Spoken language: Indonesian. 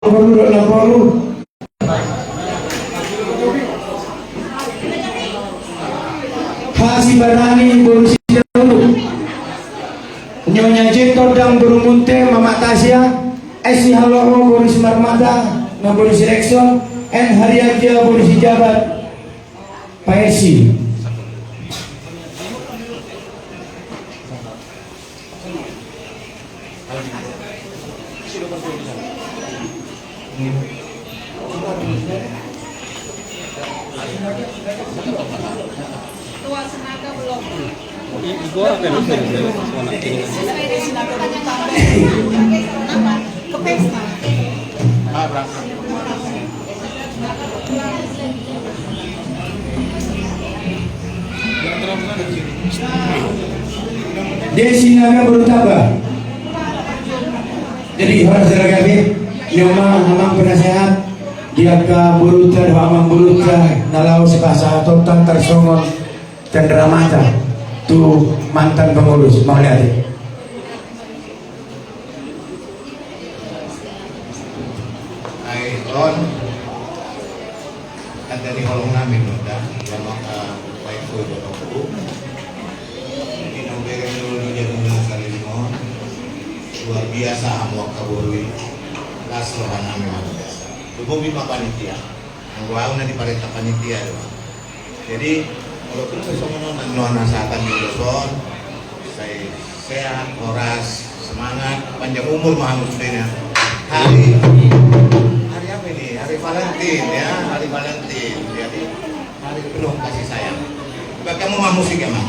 Hasi Barani Borusi dahulu Nyonya Jektor dan Burungunte Mama Tasya Esi Haloho Borusi Marmata na Borusi Rekson N Hariaja Borusi Jabat Pak Esi Tua Senaga belum. Ibu apa yang bisa Ke pesta. berangkat. Desi Naga Berutaba. Jadi orang seragabi Nyoma Hamang penasehat dia ke Buruta Hamang Buruta nalau sepasa total tersongol Cendramata tuh mantan pengurus mau lihat ya? Ron kan dari holong namin udah yang maka baik itu aku jadi nomberen dulu jadi kali limon luar biasa amok kaburi las rohan namin luar biasa tubuh bima panitia yang gua di parenta panitia doang jadi kalau terus sama nona saatan di doson saya sehat horas semangat panjang umur mahamud dena hari apa ini? Hari Valentine ya, hari Valentine. Jadi hari penuh kasih sayang. Coba kamu mau musik ya, Mang?